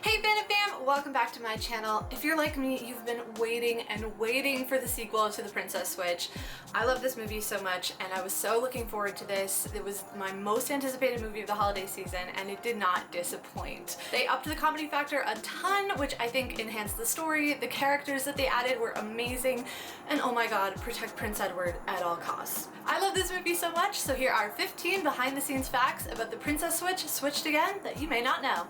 Hey fam, welcome back to my channel. If you're like me, you've been waiting and waiting for the sequel to The Princess Switch. I love this movie so much and I was so looking forward to this. It was my most anticipated movie of the holiday season and it did not disappoint. They upped the comedy factor a ton, which I think enhanced the story. The characters that they added were amazing, and oh my god, protect Prince Edward at all costs. I love this movie so much, so here are 15 behind the scenes facts about The Princess Switch switched again that you may not know.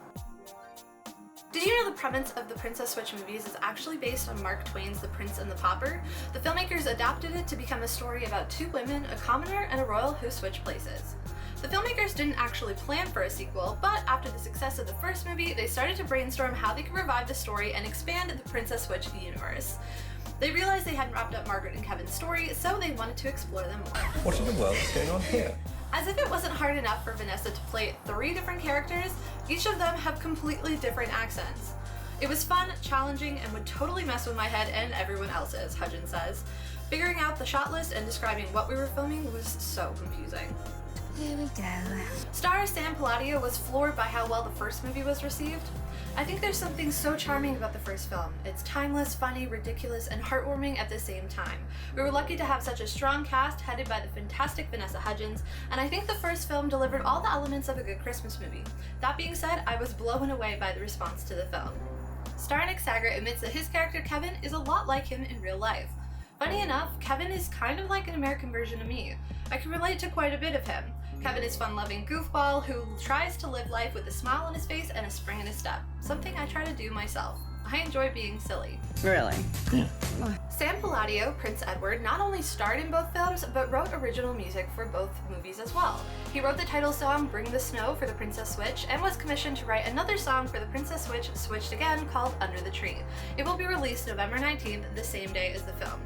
Did you know the premise of the Princess Switch movies is actually based on Mark Twain's The Prince and the Pauper? The filmmakers adapted it to become a story about two women, a commoner and a royal, who switch places. The filmmakers didn't actually plan for a sequel, but after the success of the first movie, they started to brainstorm how they could revive the story and expand the Princess Switch universe. They realized they hadn't wrapped up Margaret and Kevin's story, so they wanted to explore them more. What in the world is going on here? As if it wasn't hard enough for Vanessa to play 3 different characters, each of them have completely different accents. It was fun, challenging, and would totally mess with my head and everyone else's, Hudgens says. Figuring out the shot list and describing what we were filming was so confusing. Here we go. Star Sam Palladio was floored by how well the first movie was received. I think there's something so charming about the first film. It's timeless, funny, ridiculous, and heartwarming at the same time. We were lucky to have such a strong cast headed by the fantastic Vanessa Hudgens, and I think the first film delivered all the elements of a good Christmas movie. That being said, I was blown away by the response to the film. Star Nick Sager admits that his character Kevin is a lot like him in real life. Funny enough, Kevin is kind of like an American version of me. I can relate to quite a bit of him. Kevin is fun-loving goofball who tries to live life with a smile on his face and a spring in his step, something I try to do myself. I enjoy being silly. Really? Sam Palladio, Prince Edward, not only starred in both films, but wrote original music for both movies as well. He wrote the title song Bring the Snow for The Princess Switch and was commissioned to write another song for The Princess Switch switched again called Under the Tree. It will be released November 19th, the same day as the film.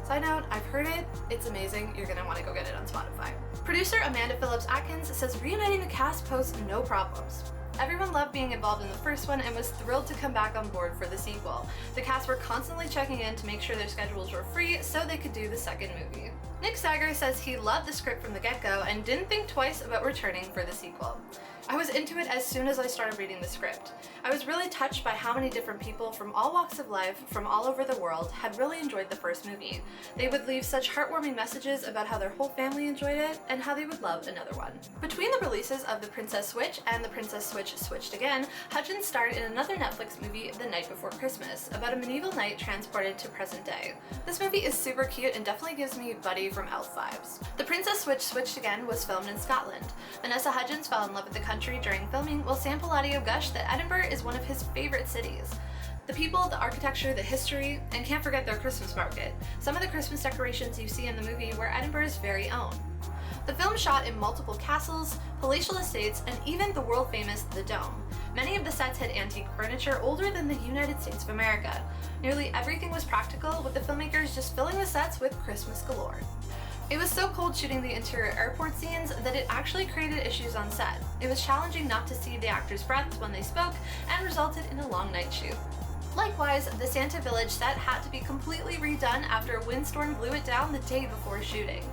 Side note, I've heard it, it's amazing, you're gonna want to go get it on Spotify. Producer Amanda Phillips Atkins says reuniting the cast posed no problems. Everyone loved being involved in the first one and was thrilled to come back on board for the sequel. The cast were constantly checking in to make sure their schedules were free so they could do the second movie. Nick Sager says he loved the script from the get-go and didn't think twice about returning for the sequel. I was into it as soon as I started reading the script. I was really touched by how many different people from all walks of life, from all over the world, had really enjoyed the first movie. They would leave such heartwarming messages about how their whole family enjoyed it and how they would love another one. Between the releases of The Princess Switch and The Princess Switch Switched Again, Hudgens starred in another Netflix movie, The Night Before Christmas, about a medieval knight transported to present day. This movie is super cute and definitely gives me Buddy from Elf vibes. The Princess Switch Switched Again was filmed in Scotland. Vanessa Hudgens fell in love with the country during filming, while Sam Palladio gushed that Edinburgh is one of his favorite cities. The people, the architecture, the history, and can't forget their Christmas market. Some of the Christmas decorations you see in the movie were Edinburgh's very own. The film shot in multiple castles, palatial estates, and even the world-famous The Dome. Many of the sets had antique furniture older than the United States of America. Nearly everything was practical, with the filmmakers just filling the sets with Christmas galore. It was so cold shooting the interior airport scenes that it actually created issues on set. It was challenging not to see the actors' breaths when they spoke and resulted in a long night shoot. Likewise, the Santa Village set had to be completely redone after a windstorm blew it down the day before shooting.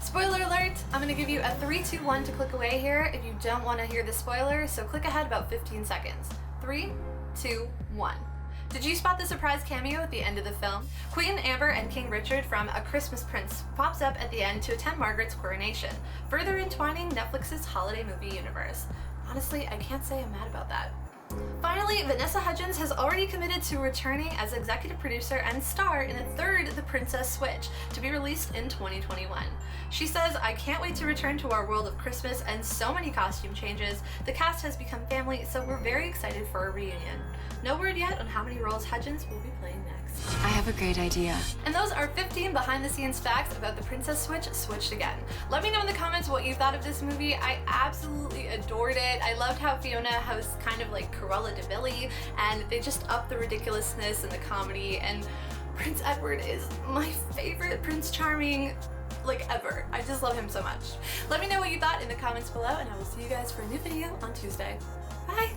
Spoiler alert! I'm going to give you a 3, 2, 1 to click away here if you don't want to hear the spoiler, so click ahead about 15 seconds. 3, 2, 1. Did you spot the surprise cameo at the end of the film? Queen Amber and King Richard from A Christmas Prince pops up at the end to attend Margaret's coronation, further entwining Netflix's holiday movie universe. Honestly, I can't say I'm mad about that. Finally, Vanessa Hudgens has already committed to returning as executive producer and star in a third The Princess Switch, to be released in 2021. She says, "I can't wait to return to our world of Christmas and so many costume changes. The cast has become family, so we're very excited for a reunion." No word yet on how many roles Hudgens will be playing next. I have a great idea. And those are 15 behind-the-scenes facts about The Princess Switch Switched Again. Let me know in the comments what you thought of this movie. I absolutely adored it. I loved how Fiona was kind of like Cruella de Vil, and they just upped the ridiculousness and the comedy, and Prince Edward is my favorite Prince Charming like ever. I just love him so much. Let me know what you thought in the comments below, and I will see you guys for a new video on Tuesday. Bye!